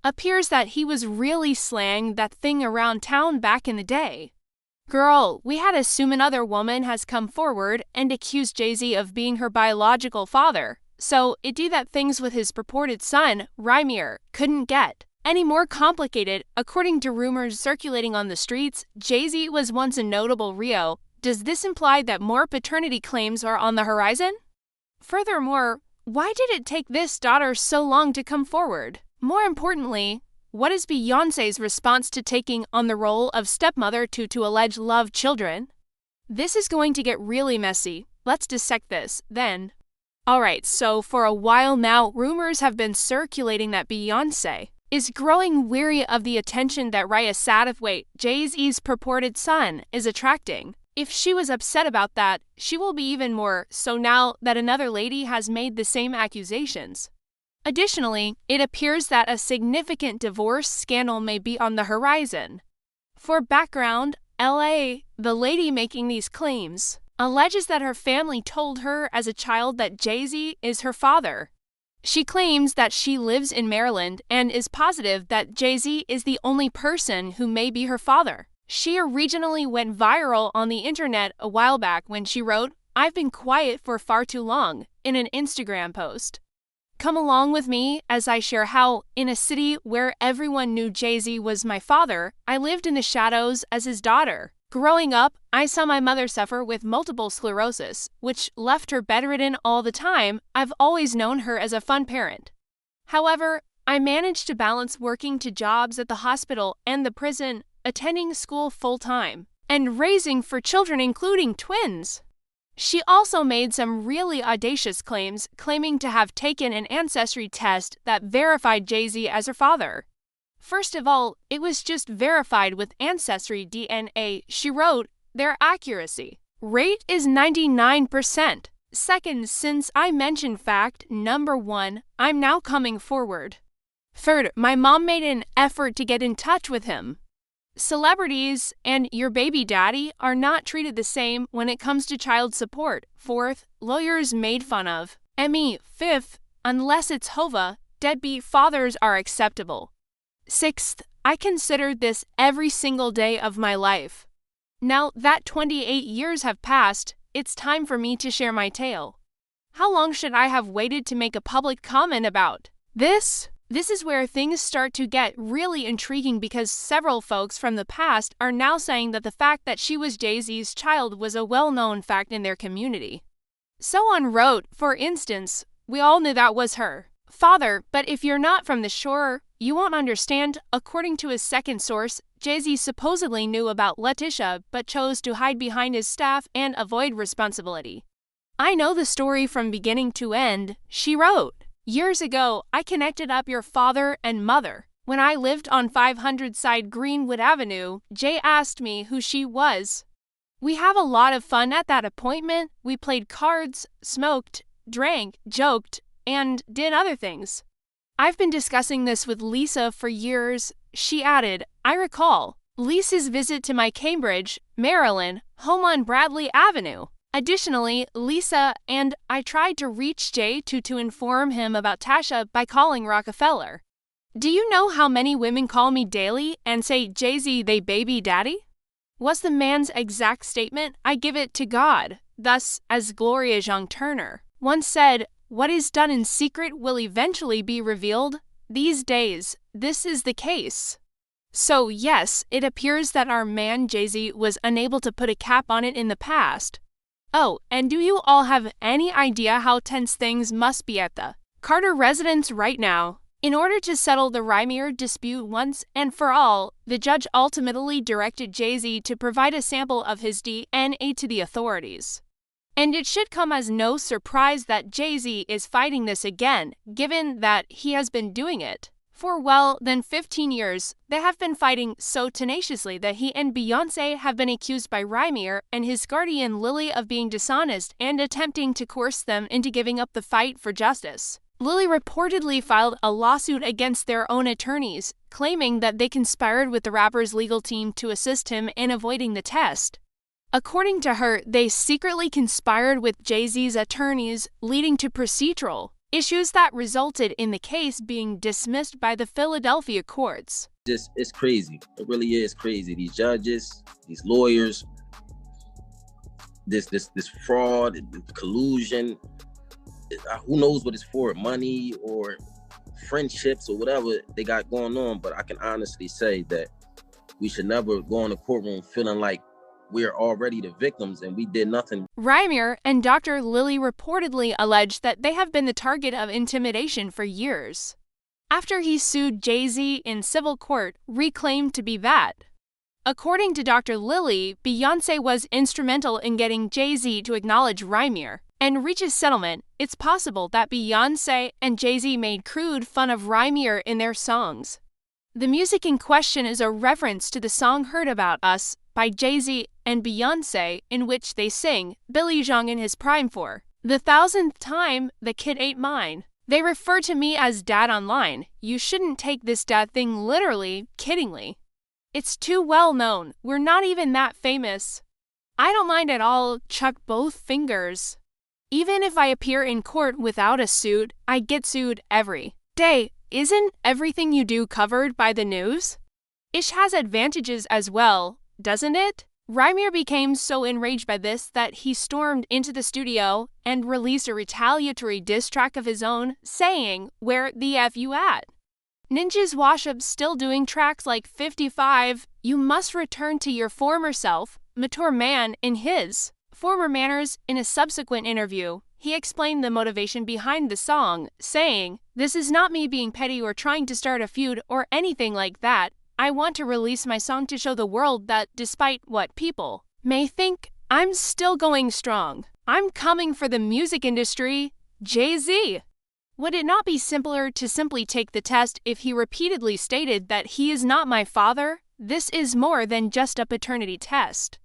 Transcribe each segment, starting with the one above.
Appears that he was really slang that thing around town back in the day. Girl, we had assume another woman has come forward and accused Jay-Z of being her biological father. So it do that things with his purported son, Rymir, couldn't get any more complicated. According to rumors circulating on the streets, Jay-Z was once a notable Rio. Does this imply that more paternity claims are on the horizon? Furthermore, why did it take this daughter so long to come forward? More importantly, what is Beyonce's response to taking on the role of stepmother to alleged love children? This is going to get really messy. Let's dissect this, then. Alright, so for a while now, rumors have been circulating that Beyonce is growing weary of the attention that Raya Sadafwait, Jay-Z's purported son, is attracting. If she was upset about that, she will be even more so now that another lady has made the same accusations. Additionally, it appears that a significant divorce scandal may be on the horizon. For background, LA, the lady making these claims, alleges that her family told her as a child that Jay-Z is her father. She claims that she lives in Maryland and is positive that Jay-Z is the only person who may be her father. She originally went viral on the internet a while back when she wrote, "I've been quiet for far too long," in an Instagram post. Come along with me as I share how, in a city where everyone knew Jay-Z was my father, I lived in the shadows as his daughter. Growing up, I saw my mother suffer with multiple sclerosis, which left her bedridden all the time. I've always known her as a fun parent. However, I managed to balance working 2 jobs at the hospital and the prison, attending school full-time, and raising 4 children including twins. She also made some really audacious claims, claiming to have taken an ancestry test that verified Jay-Z as her father. First of all, it was just verified with Ancestry DNA. She wrote, their accuracy rate is 99%. Second, since I mentioned fact number 1, I'm now coming forward. Third, my mom made an effort to get in touch with him. Celebrities and your baby daddy are not treated the same when it comes to child support. Fourth, lawyers made fun of me. Fifth, unless it's Hova, deadbeat fathers are acceptable. Sixth, I considered this every single day of my life. Now that 28 years have passed, it's time for me to share my tale. How long should I have waited to make a public comment about this? This is where things start to get really intriguing because several folks from the past are now saying that the fact that she was Jay-Z's child was a well-known fact in their community. Someone wrote, for instance, we all knew that was her father, but if you're not from the shore, you won't understand. According to his second source, Jay-Z supposedly knew about Letitia but chose to hide behind his staff and avoid responsibility. I know the story from beginning to end, she wrote. Years ago, I connected up your father and mother. When I lived on 500 side Greenwood Avenue, Jay asked me who she was. We have a lot of fun at that appointment. We played cards, smoked, drank, joked, and did other things. I've been discussing this with Lisa for years. She added, I recall Lisa's visit to my Cambridge, Maryland, home on Bradley Avenue. Additionally, Lisa and I tried to reach Jay to inform him about Tasha by calling Rockefeller. Do you know how many women call me daily and say, Jay-Z, they baby daddy? Was the man's exact statement, I give it to God. Thus, as Gloria Jean-Turner once said, what is done in secret will eventually be revealed. These days, this is the case. So yes, it appears that our man Jay-Z was unable to put a cap on it in the past. Oh, and do you all have any idea how tense things must be at the Carter residence right now? In order to settle the Rymir dispute once and for all, the judge ultimately directed Jay-Z to provide a sample of his DNA to the authorities. And it should come as no surprise that Jay-Z is fighting this again, given that he has been doing it for well than 15 years. They have been fighting so tenaciously that he and Beyonce have been accused by Rymir and his guardian Lily of being dishonest and attempting to coerce them into giving up the fight for justice. Lily reportedly filed a lawsuit against their own attorneys, claiming that they conspired with the rapper's legal team to assist him in avoiding the test. According to her, they secretly conspired with Jay-Z's attorneys, leading to procedural issues that resulted in the case being dismissed by the Philadelphia courts. It's crazy. It really is crazy. These judges, these lawyers, this fraud, collusion. Who knows what it's for? Money or friendships or whatever they got going on. But I can honestly say that we should never go in the courtroom feeling like we're already the victims and we did nothing. Rymir and Dr. Lily reportedly alleged that they have been the target of intimidation for years. After he sued Jay-Z in civil court, reclaimed to be that. According to Dr. Lily, Beyonce was instrumental in getting Jay-Z to acknowledge Rymir and reach a settlement. It's possible that Beyonce and Jay-Z made crude fun of Rymir in their songs. The music in question is a reference to the song Heard About Us by Jay-Z and Beyonce, in which they sing Billy Jean in his prime for the 1000th time, the kid ain't mine. They refer to me as dad online. You shouldn't take this dad thing literally, kiddingly. It's too well known. We're not even that famous. I don't mind at all, chuck both fingers. Even if I appear in court without a suit, I get sued every day. Isn't everything you do covered by the news? Ish has advantages as well, doesn't it? Rymir became so enraged by this that he stormed into the studio and released a retaliatory diss track of his own, saying, "Where the F you at? Ninja's Washup's still doing tracks like 55, you must return to your former self," mature man in his former manners. In a subsequent interview, he explained the motivation behind the song, saying, "This is not me being petty or trying to start a feud or anything like that. I want to release my song to show the world that despite what people may think, I'm still going strong. I'm coming for the music industry, Jay-Z." Would it not be simpler to simply take the test if he repeatedly stated that he is not my father? This is more than just a paternity test.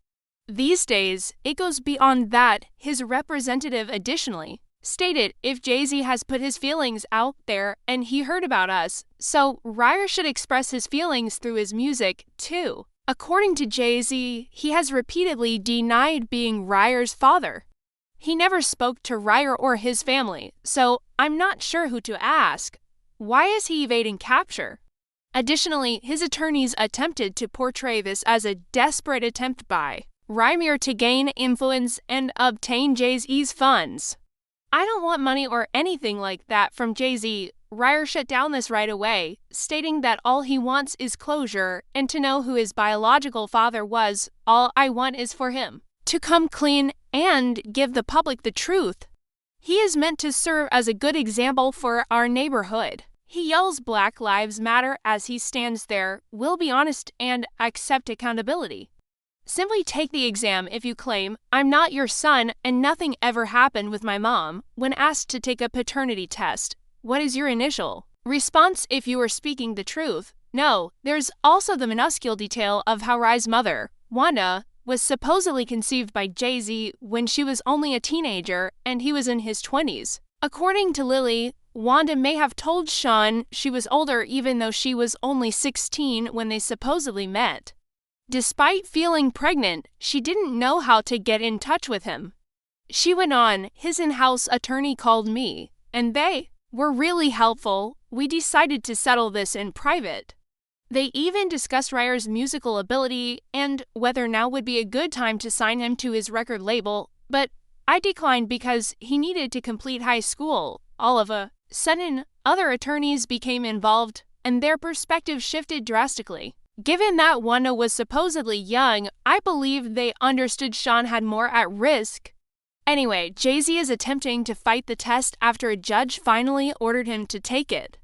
These days, it goes beyond that. His representative additionally stated if Jay-Z has put his feelings out there and he heard about us, so Rymir should express his feelings through his music too. According to Jay-Z, he has repeatedly denied being Rymir's father. He never spoke to Rymir or his family, so I'm not sure who to ask. Why is he evading capture? Additionally, his attorneys attempted to portray this as a desperate attempt by Rymir to gain influence and obtain Jay-Z's funds. I don't want money or anything like that from Jay-Z. Rymir shut down this right away, stating that all he wants is closure and to know who his biological father was. All I want is for him to come clean and give the public the truth. He is meant to serve as a good example for our neighborhood. He yells Black Lives Matter as he stands there. Will be honest and accept accountability. Simply take the exam if you claim, "I'm not your son and nothing ever happened with my mom." When asked to take a paternity test, what is your initial response if you are speaking the truth? No. There's also the minuscule detail of how Rym's mother, Wanda, was supposedly conceived by Jay-Z when she was only a teenager and he was in his 20s. According to Lily, Wanda may have told Sean she was older even though she was only 16 when they supposedly met. Despite feeling pregnant, she didn't know how to get in touch with him. She went on, "His in-house attorney called me, and they were really helpful. We decided to settle this in private." They even discussed Rymir's musical ability and whether now would be a good time to sign him to his record label, but I declined because he needed to complete high school. All of a sudden, other attorneys became involved, and their perspective shifted drastically. Given that Wanda was supposedly young, I believe they understood Sean had more at risk. Anyway, Jay-Z is attempting to fight the test after a judge finally ordered him to take it.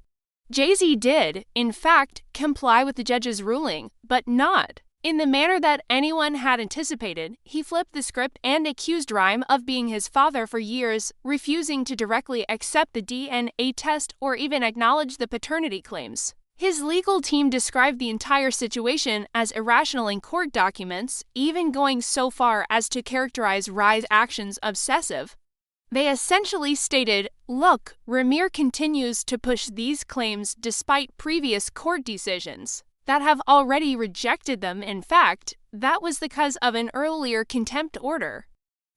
Jay-Z did, in fact, comply with the judge's ruling, but not in the manner that anyone had anticipated. He flipped the script and accused Rym of being his father for years, refusing to directly accept the DNA test or even acknowledge the paternity claims. His legal team described the entire situation as irrational in court documents, even going so far as to characterize Rym's actions obsessive. They essentially stated, "Look, Rymir continues to push these claims despite previous court decisions that have already rejected them. In fact, that was because of an earlier contempt order."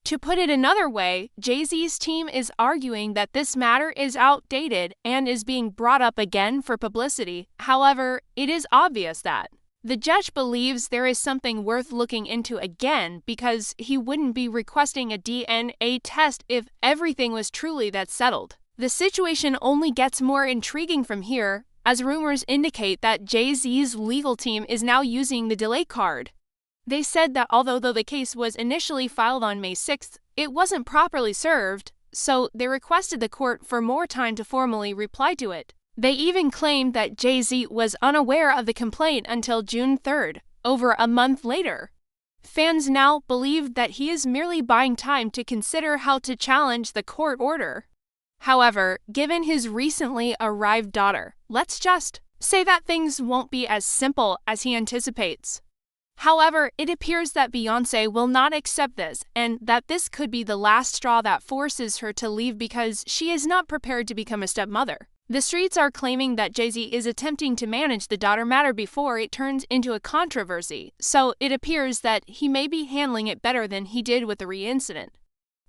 To put it another way, Jay-Z's team is arguing that this matter is outdated and is being brought up again for publicity. However, it is obvious that the judge believes there is something worth looking into again because he wouldn't be requesting a DNA test if everything was truly that settled. The situation only gets more intriguing from here, as rumors indicate that Jay-Z's legal team is now using the delay card. They said that although the case was initially filed on May 6th, it wasn't properly served, so they requested the court for more time to formally reply to it. They even claimed that Jay-Z was unaware of the complaint until June 3rd, over a month later. Fans now believe that he is merely buying time to consider how to challenge the court order. However, given his recently arrived daughter, let's just say that things won't be as simple as he anticipates. However, it appears that Beyonce will not accept this and that this could be the last straw that forces her to leave because she is not prepared to become a stepmother. The streets are claiming that Jay-Z is attempting to manage the daughter matter before it turns into a controversy, so it appears that he may be handling it better than he did with the Rymir incident.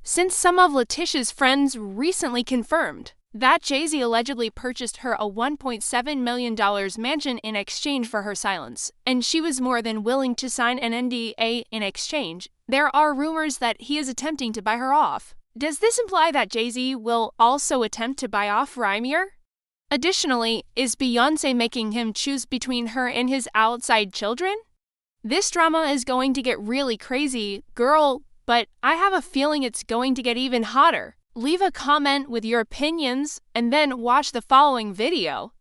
Since some of Letitia's friends recently confirmed that Jay-Z allegedly purchased her a $1.7 million mansion in exchange for her silence, and she was more than willing to sign an NDA in exchange, there are rumors that he is attempting to buy her off. Does this imply that Jay-Z will also attempt to buy off Rymir? Additionally, is Beyonce making him choose between her and his outside children? This drama is going to get really crazy, girl, but I have a feeling it's going to get even hotter. Leave a comment with your opinions and then watch the following video.